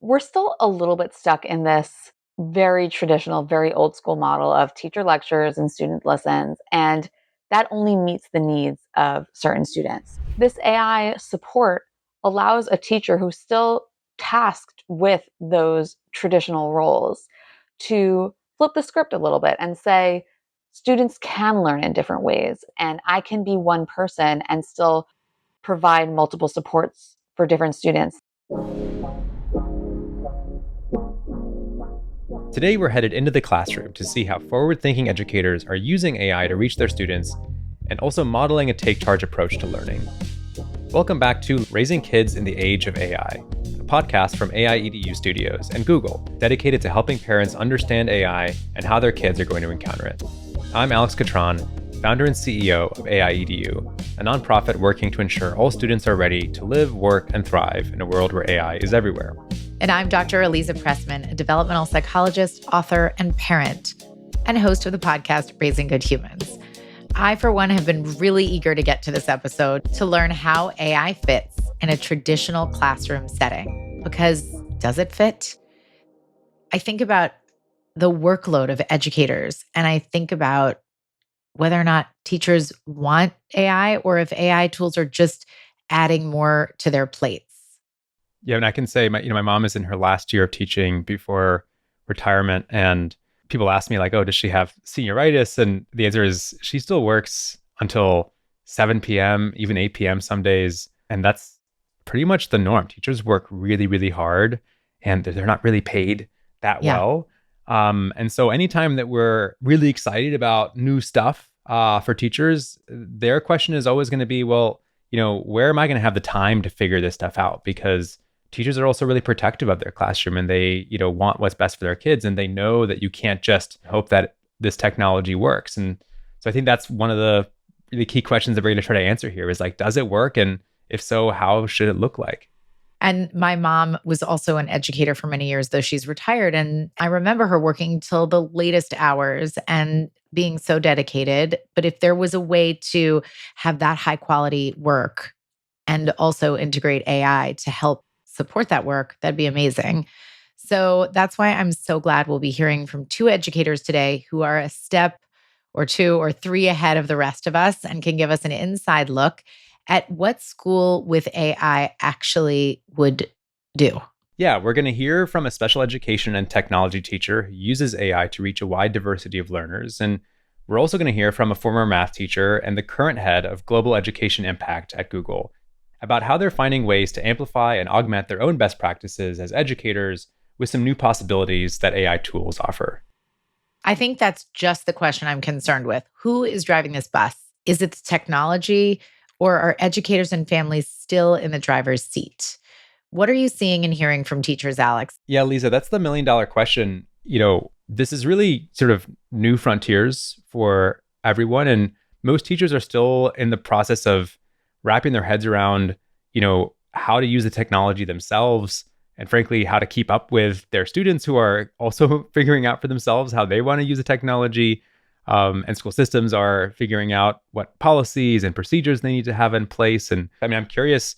we're still a little bit stuck in this very traditional, very old school model of teacher lectures and student lessons, and that only meets the needs of certain students. This AI support allows a teacher who's still tasked with those traditional roles to flip the script a little bit and say, students can learn in different ways, and I can be one person and still provide multiple supports for different students. Today, we're headed into the classroom to see how forward-thinking educators are using AI to reach their students and also modeling a take-charge approach to learning. Welcome back to Raising Kids in the Age of AI, a podcast from AI EDU Studios and Google, dedicated to helping parents understand AI and how their kids are going to encounter it. I'm Alex Catron, founder and CEO of AI EDU, a nonprofit working to ensure all students are ready to live, work, and thrive in a world where AI is everywhere. And I'm Dr. Aliza Pressman, a developmental psychologist, author, and parent, and host of the podcast Raising Good Humans. I, for one, have been really eager to get to this episode to learn how AI fits in a traditional classroom setting. Because does it fit? I think about the workload of educators, and I think about whether or not teachers want AI or if AI tools are just adding more to their plates. Yeah, and I can say my mom is in her last year of teaching before retirement, and people ask me like, "Oh, does she have senioritis?" And the answer is she still works until 7 p.m., even 8 p.m. some days, and that's pretty much the norm. Teachers work really, really hard, and they're not really paid that well. And so anytime that we're really excited about new stuff for teachers, their question is always going to be, well, where am I going to have the time to figure this stuff out? Because teachers are also really protective of their classroom, and they, want what's best for their kids, and they know that you can't just hope that this technology works. And so I think that's one of the really key questions that we're going to try to answer here is like, does it work? And if so, how should it look like? And my mom was also an educator for many years, though she's retired. And I remember her working till the latest hours and being so dedicated. But if there was a way to have that high quality work and also integrate AI to help support that work, that'd be amazing. So that's why I'm so glad we'll be hearing from two educators today who are a step or two or three ahead of the rest of us and can give us an inside look at what school with AI actually would do. Yeah, we're going to hear from a special education and technology teacher who uses AI to reach a wide diversity of learners. And we're also going to hear from a former math teacher and the current head of global education impact at Google about how they're finding ways to amplify and augment their own best practices as educators with some new possibilities that AI tools offer. I think that's just the question I'm concerned with. Who is driving this bus? Is it the technology, or are educators and families still in the driver's seat? What are you seeing and hearing from teachers, Alex? Yeah, Lisa, that's the million-dollar question. This is really sort of new frontiers for everyone, and most teachers are still in the process of wrapping their heads around, how to use the technology themselves, and frankly, how to keep up with their students who are also figuring out for themselves how they want to use the technology. And school systems are figuring out what policies and procedures they need to have in place. And I'm curious,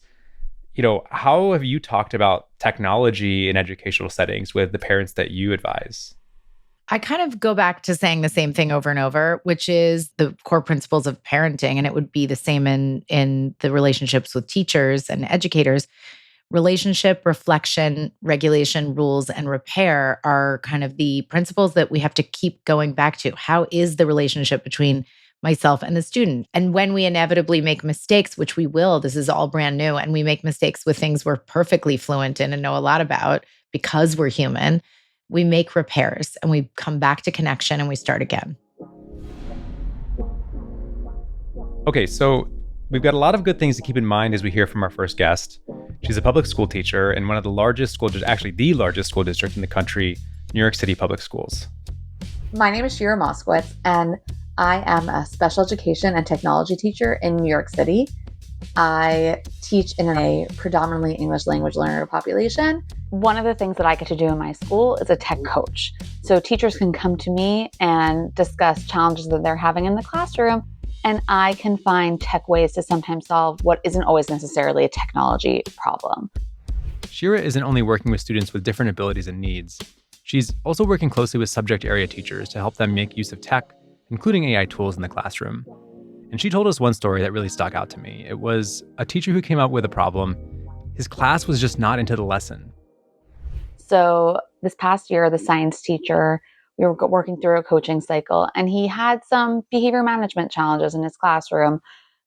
how have you talked about technology in educational settings with the parents that you advise? I kind of go back to saying the same thing over and over, which is the core principles of parenting. And it would be the same in the relationships with teachers and educators. Relationship, reflection, regulation, rules, and repair are kind of the principles that we have to keep going back to. How is the relationship between myself and the student? And when we inevitably make mistakes, which we will, this is all brand new, and we make mistakes with things we're perfectly fluent in and know a lot about because we're human, we make repairs and we come back to connection and we start again. Okay, so we've got a lot of good things to keep in mind as we hear from our first guest. She's a public school teacher in one of the largest school districts, actually the largest school district in the country, New York City Public Schools. My name is Shira Moskovitz, and I am a special education and technology teacher in New York City. I teach in a predominantly English language learner population. One of the things that I get to do in my school is a tech coach. So teachers can come to me and discuss challenges that they're having in the classroom, and I can find tech ways to sometimes solve what isn't always necessarily a technology problem. Shira isn't only working with students with different abilities and needs. She's also working closely with subject area teachers to help them make use of tech, including AI tools in the classroom. And she told us one story that really stuck out to me. It was a teacher who came up with a problem. His class was just not into the lesson. So this past year, the science teacher, we were working through a coaching cycle, and he had some behavior management challenges in his classroom,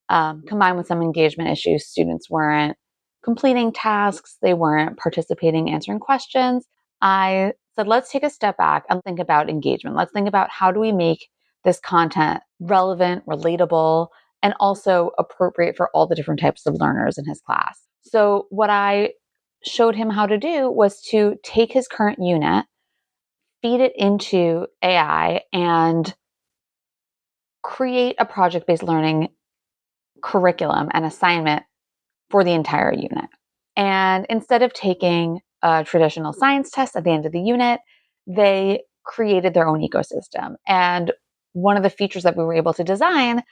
combined with some engagement issues. Students weren't completing tasks, they weren't participating, answering questions. I said, let's take a step back and think about engagement. Let's think about how do we make this content relevant, relatable, and also appropriate for all the different types of learners in his class. So what I showed him how to do was to take his current unit, feed it into AI, and create a project-based learning curriculum and assignment for the entire unit. And instead of taking a traditional science test at the end of the unit, they created their own ecosystem. And one of the features that we were able to design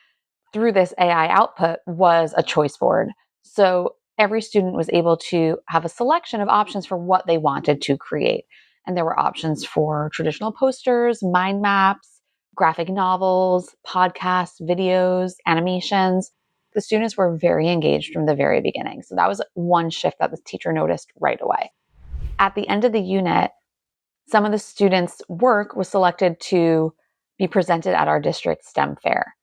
through this AI output was a choice board. So every student was able to have a selection of options for what they wanted to create. And there were options for traditional posters, mind maps, graphic novels, podcasts, videos, animations. The students were very engaged from the very beginning. So that was one shift that the teacher noticed right away. At the end of the unit, some of the students' work was selected to be presented at our district STEM fair.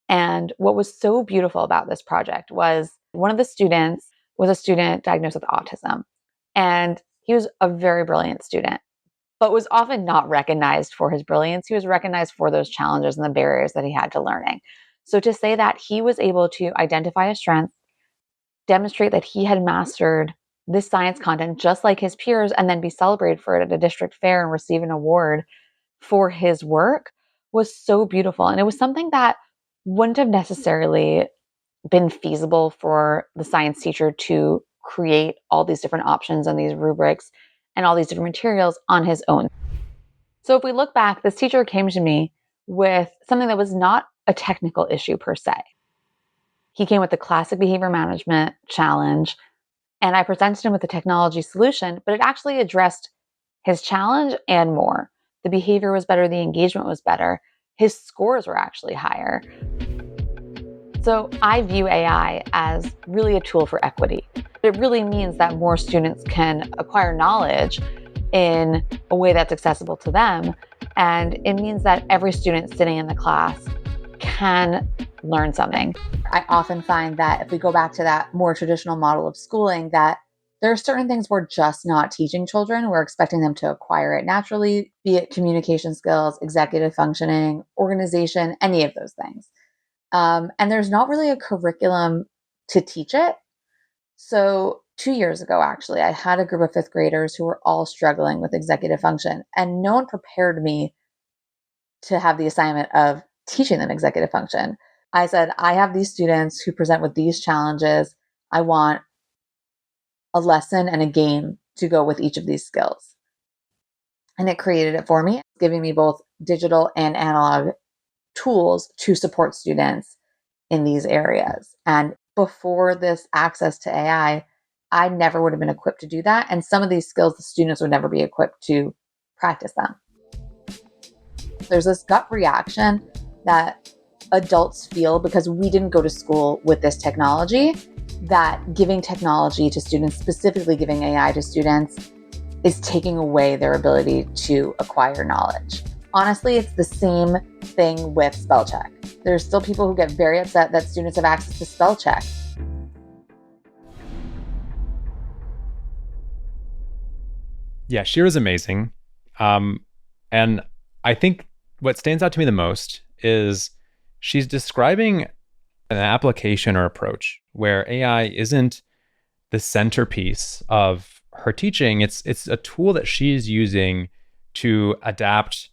And what was so beautiful about this project was one of the students was a student diagnosed with autism. And he was a very brilliant student, but was often not recognized for his brilliance. He was recognized for those challenges and the barriers that he had to learning. So to say that he was able to identify a strength, demonstrate that he had mastered this science content just like his peers, and then be celebrated for it at a district fair and receive an award for his work was so beautiful. And it was something that wouldn't have necessarily been feasible for the science teacher to create all these different options and these rubrics and all these different materials on his own. So if we look back, this teacher came to me with something that was not a technical issue per se. He came with the classic behavior management challenge, and I presented him with a technology solution, but it actually addressed his challenge and more. The behavior was better, the engagement was better, his scores were actually higher. So I view AI as really a tool for equity. It really means that more students can acquire knowledge in a way that's accessible to them. And it means that every student sitting in the class can learn something. I often find that if we go back to that more traditional model of schooling, that there are certain things we're just not teaching children. We're expecting them to acquire it naturally, be it communication skills, executive functioning, organization, any of those things. And there's not really a curriculum to teach it. So 2 years ago, actually, I had a group of fifth graders who were all struggling with executive function, and no one prepared me to have the assignment of teaching them executive function. I said, I have these students who present with these challenges. I want a lesson and a game to go with each of these skills. And it created it for me, giving me both digital and analog tools to support students in these areas. And before this access to AI, I never would have been equipped to do that. And some of these skills, the students would never be equipped to practice them. There's this gut reaction that adults feel because we didn't go to school with this technology, that giving technology to students, specifically giving AI to students, is taking away their ability to acquire knowledge. Honestly, it's the same thing with spell check. There's still people who get very upset that students have access to spell check. Yeah, Shira's amazing. And I think what stands out to me the most is she's describing an application or approach where AI isn't the centerpiece of her teaching. It's a tool that she's using to adapt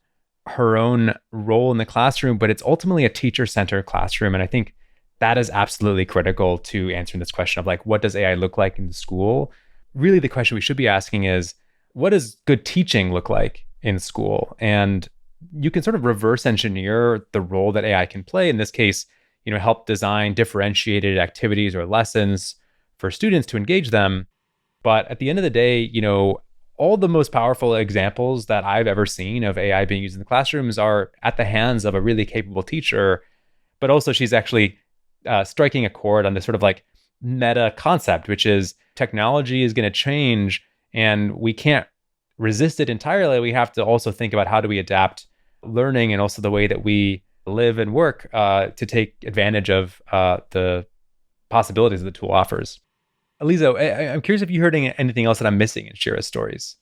her own role in the classroom, but it's ultimately a teacher-centered classroom. And I think that is absolutely critical to answering this question of like, what does AI look like in the school? Really, the question we should be asking is, what does good teaching look like in school? And you can sort of reverse engineer the role that AI can play. In this case, help design differentiated activities or lessons for students to engage them. But at the end of the day, all the most powerful examples that I've ever seen of AI being used in the classrooms are at the hands of a really capable teacher, but also she's actually striking a chord on this sort of like meta concept, which is technology is going to change and we can't resist it entirely. We have to also think about how do we adapt learning and also the way that we live and work to take advantage of the possibilities that the tool offers. Aliza, I'm curious if you heard anything else that I'm missing in Shira's stories.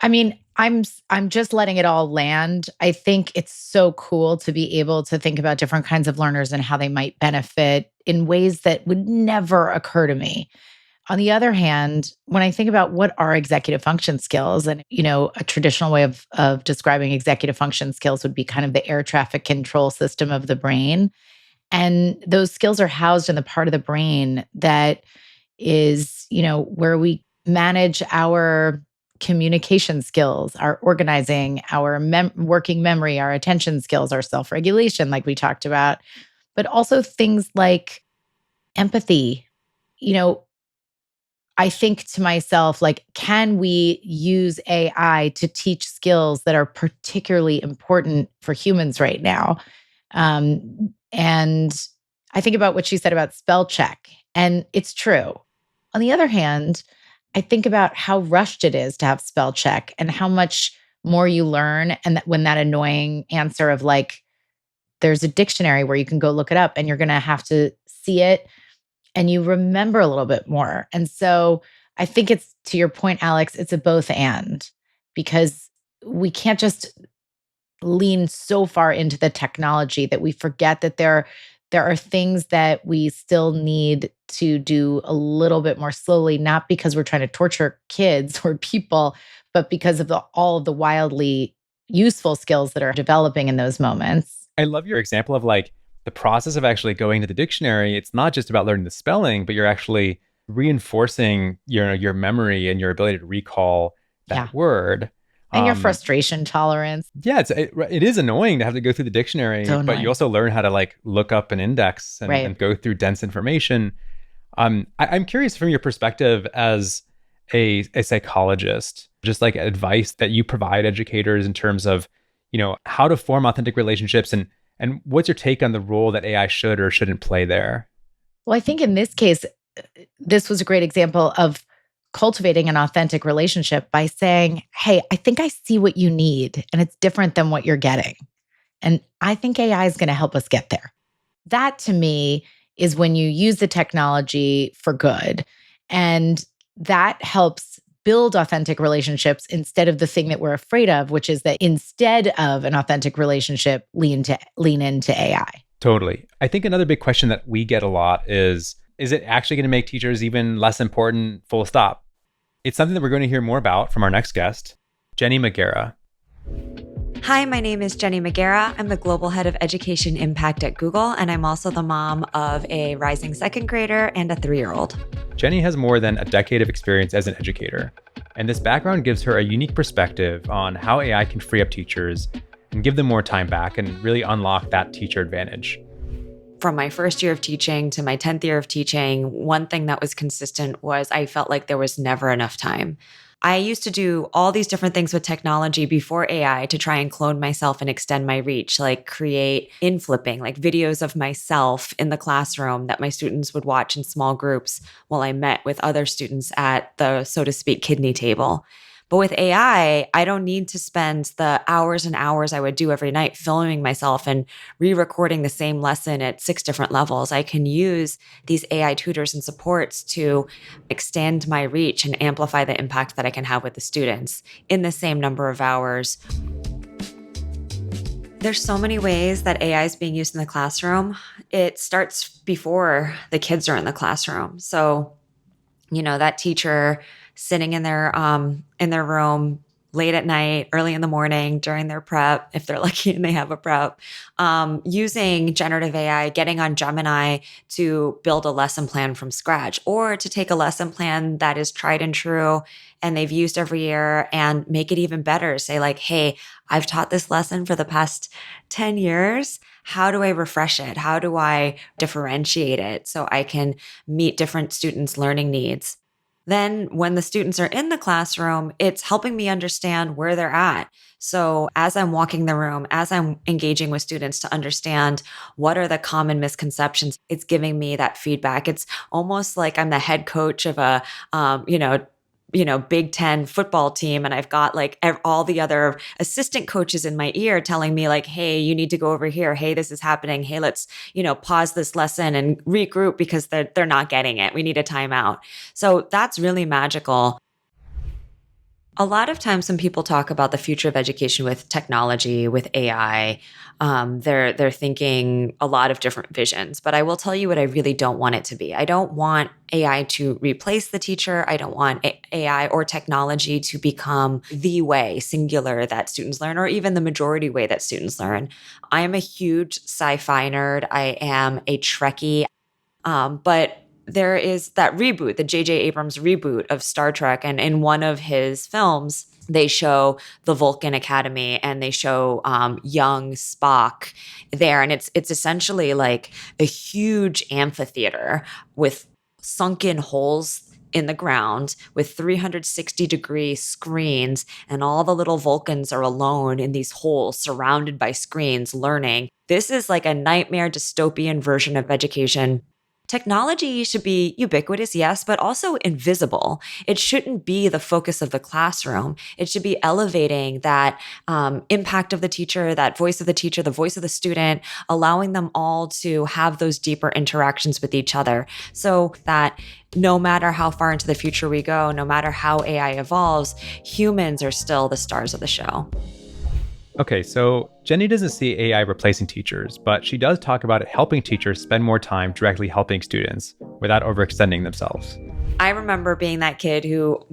I mean, I'm just letting it all land. I think it's so cool to be able to think about different kinds of learners and how they might benefit in ways that would never occur to me. On the other hand, when I think about what are executive function skills, and a traditional way of describing executive function skills would be kind of the air traffic control system of the brain. And those skills are housed in the part of the brain that is, where we manage our communication skills, our organizing, our working memory, our attention skills, our self-regulation, like we talked about, but also things like empathy. I think to myself, like, can we use AI to teach skills that are particularly important for humans right now? And I think about what she said about spell check, and it's true. On the other hand, I think about how rushed it is to have spell check and how much more you learn. And that when that annoying answer of like, there's a dictionary where you can go look it up and you're going to have to see it and you remember a little bit more. And so I think it's, to your point, Alex, it's a both and, because we can't just lean so far into the technology that we forget that there are things that we still need to do a little bit more slowly, not because we're trying to torture kids or people, but because of all of the wildly useful skills that are developing in those moments. I love your example of like the process of actually going to the dictionary. It's not just about learning the spelling, but you're actually reinforcing your memory and your ability to recall that word. And your frustration tolerance. Yeah, it is annoying to have to go through the dictionary, but you also learn how to like look up an index and go through dense information. I'm curious from your perspective as a psychologist, just like advice that you provide educators in terms of, how to form authentic relationships and what's your take on the role that AI should or shouldn't play there? Well, I think in this case, this was a great example of cultivating an authentic relationship by saying, hey, I think I see what you need and it's different than what you're getting. And I think AI is going to help us get there. That to me is when you use the technology for good. And that helps build authentic relationships instead of the thing that we're afraid of, which is that instead of an authentic relationship, lean into AI. Totally. I think another big question that we get a lot is it actually going to make teachers even less important, full stop? It's something that we're going to hear more about from our next guest, Jennie Magiera. Hi, my name is Jennie Magiera. I'm the Global Head of Education Impact at Google, and I'm also the mom of a rising second grader and a 3-year-old. Jennie has more than a decade of experience as an educator, and this background gives her a unique perspective on how AI can free up teachers and give them more time back and really unlock that teacher advantage. From my first year of teaching to my 10th year of teaching, one thing that was consistent was I felt like there was never enough time. I used to do all these different things with technology before AI to try and clone myself and extend my reach, like create in-flipping, like videos of myself in the classroom that my students would watch in small groups while I met with other students at the, so to speak, kidney table. But with AI, I don't need to spend the hours and hours I would do every night filming myself and re-recording the same lesson at 6 different levels. I can use these AI tutors and supports to extend my reach and amplify the impact that I can have with the students in the same number of hours. There's so many ways that AI is being used in the classroom. It starts before the kids are in the classroom. So, that teacher sitting in their room late at night, early in the morning, during their prep, if they're lucky and they have a prep, using generative AI, getting on Gemini to build a lesson plan from scratch, or to take a lesson plan that is tried and true and they've used every year and make it even better. Say like, hey, I've taught this lesson for the past 10 years. How do I refresh it? How do I differentiate it so I can meet different students' learning needs? Then when the students are in the classroom, it's helping me understand where they're at. So as I'm walking the room, as I'm engaging with students to understand what are the common misconceptions, it's giving me that feedback. It's almost like I'm the head coach of a, Big Ten football team. And I've got like all the other assistant coaches in my ear telling me like, hey, you need to go over here. Hey, this is happening. Hey, let's, pause this lesson and regroup because they're not getting it. We need a timeout. So that's really magical. A lot of times when people talk about the future of education with technology, with AI, they're thinking a lot of different visions. But I will tell you what I really don't want it to be. I don't want AI to replace the teacher. I don't want AI or technology to become the way, singular, that students learn, or even the majority way that students learn. I am a huge sci-fi nerd. I am a Trekkie. But there is that reboot, the J.J. Abrams reboot of Star Trek. And in one of his films, they show the Vulcan Academy and they show young Spock there. And it's essentially like a huge amphitheater with sunken holes in the ground with 360-degree screens. And all the little Vulcans are alone in these holes surrounded by screens learning. This is like a nightmare dystopian version of education. Technology should be ubiquitous, yes, but also invisible. It shouldn't be the focus of the classroom. It should be elevating that impact of the teacher, that voice of the teacher, the voice of the student, allowing them all to have those deeper interactions with each other so that no matter how far into the future we go, no matter how AI evolves, humans are still the stars of the show. Okay, so Jennie doesn't see AI replacing teachers, but she does talk about it helping teachers spend more time directly helping students without overextending themselves. I remember being that kid who,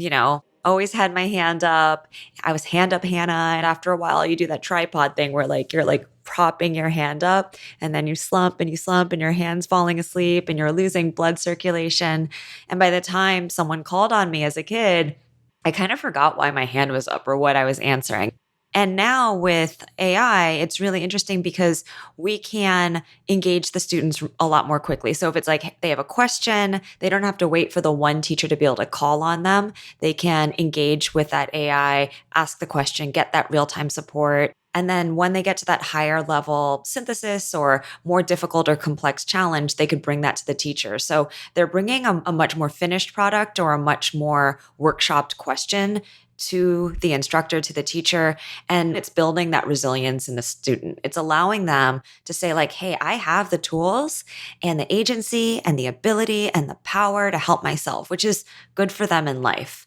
always had my hand up. I was hand up Hannah. And after a while, you do that tripod thing where you're propping your hand up and then you slump and your hand's falling asleep and you're losing blood circulation. And by the time someone called on me as a kid, I kind of forgot why my hand was up or what I was answering. And now with AI, it's really interesting because we can engage the students a lot more quickly. So if it's like they have a question, they don't have to wait for the one teacher to be able to call on them. They can engage with that AI, ask the question, get that real-time support. And then when they get to that higher level synthesis or more difficult or complex challenge, they could bring that to the teacher. So they're bringing a much more finished product or a much more workshopped question to the instructor, to the teacher, and it's building that resilience in the student. It's allowing them to say hey, I have the tools and the agency and the ability and the power to help myself, which is good for them in life.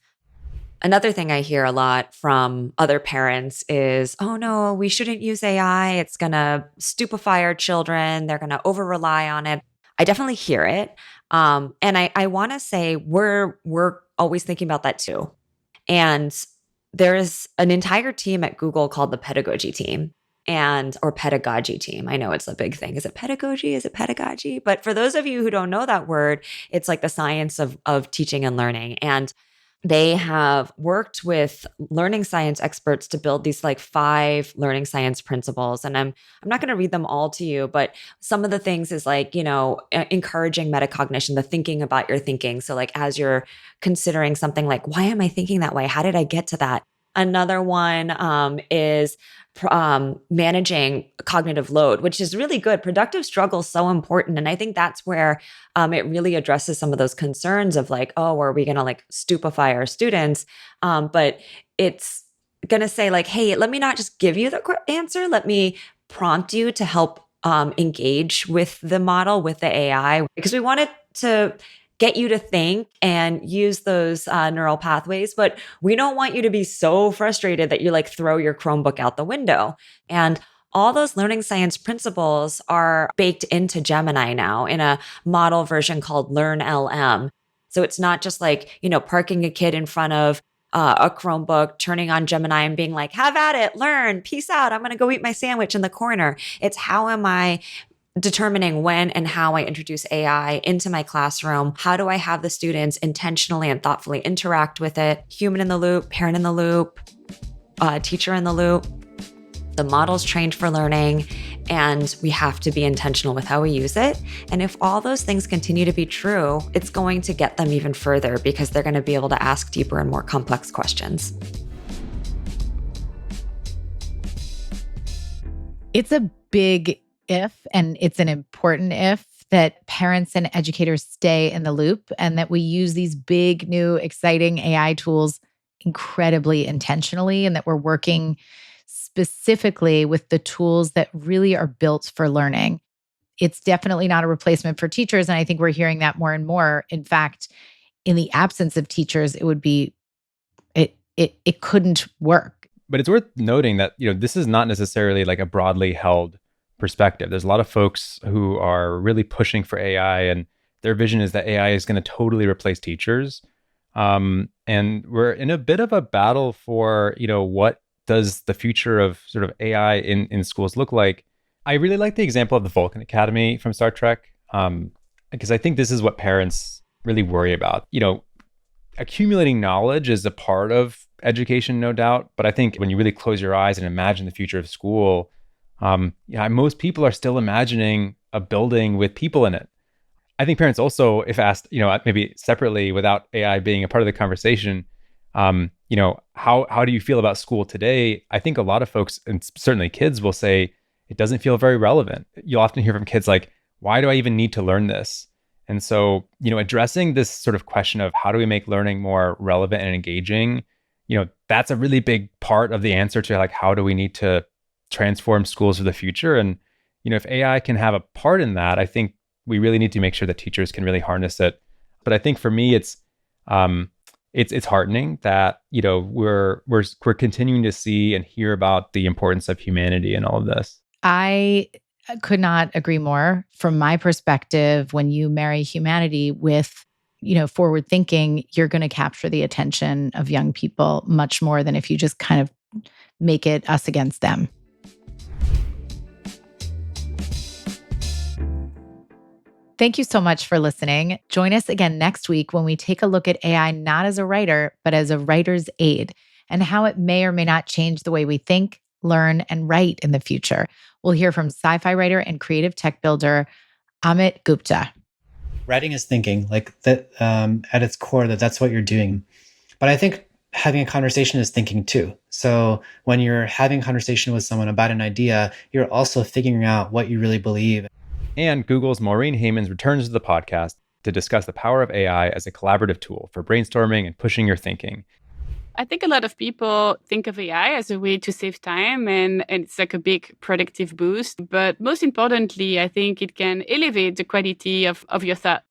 Another thing I hear a lot from other parents is, oh no, we shouldn't use AI. It's going to stupefy our children. They're going to over rely on it. I definitely hear it. And I want to say we're always thinking about that too. And there is an entire team at Google called the pedagogy team or pedagogy team. I know it's a big thing. Is it pedagogy? Is it pedagogy? But for those of you who don't know that word, it's like the science of teaching and learning. And they have worked with learning science experts to build these 5 learning science principles. And I'm not going to read them all to you, but some of the things is encouraging metacognition, the thinking about your thinking. So as you're considering something why am I thinking that way? How did I get to that? Another one is managing cognitive load, which is really good. Productive struggle is so important. And I think that's where it really addresses some of those concerns of are we going to stupefy our students? But it's going to say hey, let me not just give you the answer. Let me prompt you to help engage with the model, with the AI, because we want it to get you to think and use those neural pathways. But we don't want you to be so frustrated that you throw your Chromebook out the window. And all those learning science principles are baked into Gemini now in a model version called Learn LM. So it's not just parking a kid in front of a Chromebook, turning on Gemini and being have at it, learn, peace out. I'm going to go eat my sandwich in the corner. It's how am I determining when and how I introduce AI into my classroom. How do I have the students intentionally and thoughtfully interact with it? Human in the loop, parent in the loop, teacher in the loop. The model's trained for learning, and we have to be intentional with how we use it. And if all those things continue to be true, it's going to get them even further because they're going to be able to ask deeper and more complex questions. It's a big if, and it's an important if, that parents and educators stay in the loop and that we use these big, new, exciting AI tools incredibly intentionally, and that we're working specifically with the tools that really are built for learning. It's definitely not a replacement for teachers. And I think we're hearing that more and more. In fact, in the absence of teachers, it couldn't work. But it's worth noting that, this is not necessarily like a broadly held perspective. There's a lot of folks who are really pushing for AI, and their vision is that AI is going to totally replace teachers. And we're in a bit of a battle for, what does the future of sort of AI in schools look like? I really like the example of the Vulcan Academy from Star Trek, because I think this is what parents really worry about. Accumulating knowledge is a part of education, no doubt. But I think when you really close your eyes and imagine the future of school, most people are still imagining a building with people in it. I think parents also, if asked, maybe separately without AI being a part of the conversation, how do you feel about school today? I think a lot of folks, and certainly kids, will say it doesn't feel very relevant. You'll often hear from kids like, why do I even need to learn this? And so, addressing this sort of question of how do we make learning more relevant and engaging, that's a really big part of the answer to like, how do we need to transform schools for the future? And, if AI can have a part in that, I think we really need to make sure that teachers can really harness it. But I think for me, it's heartening that, we're continuing to see and hear about the importance of humanity in all of this. I could not agree more. From my perspective, when you marry humanity with, forward thinking, you're going to capture the attention of young people much more than if you just kind of make it us against them. Thank you so much for listening. Join us again next week when we take a look at AI not as a writer, but as a writer's aid, and how it may or may not change the way we think, learn, and write in the future. We'll hear from sci-fi writer and creative tech builder Amit Gupta. Writing is thinking, like that at its core, that's what you're doing. But I think having a conversation is thinking too. So when you're having a conversation with someone about an idea, you're also figuring out what you really believe. And Google's Maureen Haymans returns to the podcast to discuss the power of AI as a collaborative tool for brainstorming and pushing your thinking. I think a lot of people think of AI as a way to save time and it's like a big productive boost. But most importantly, I think it can elevate the quality of your thought.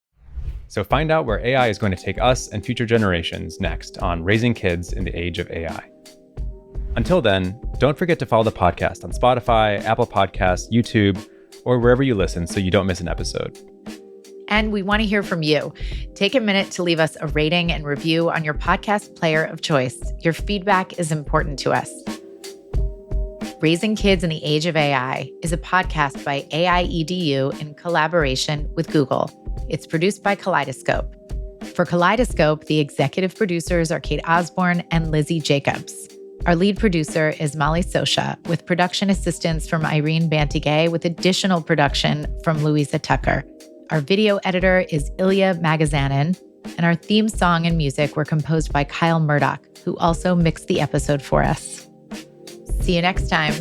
So find out where AI is going to take us and future generations next on Raising Kids in the Age of AI. Until then, don't forget to follow the podcast on Spotify, Apple Podcasts, YouTube, or wherever you listen so you don't miss an episode. And we want to hear from you. Take a minute to leave us a rating and review on your podcast player of choice. Your feedback is important to us. Raising Kids in the Age of AI is a podcast by AIEDU in collaboration with Google. It's produced by Kaleidoscope. For Kaleidoscope, the executive producers are Kate Osborne and Lizzie Jacobs. Our lead producer is Molly Sosha, with production assistance from Irene Bantigay, with additional production from Louisa Tucker. Our video editor is Ilya Magazanin, and our theme song and music were composed by Kyle Murdoch, who also mixed the episode for us. See you next time.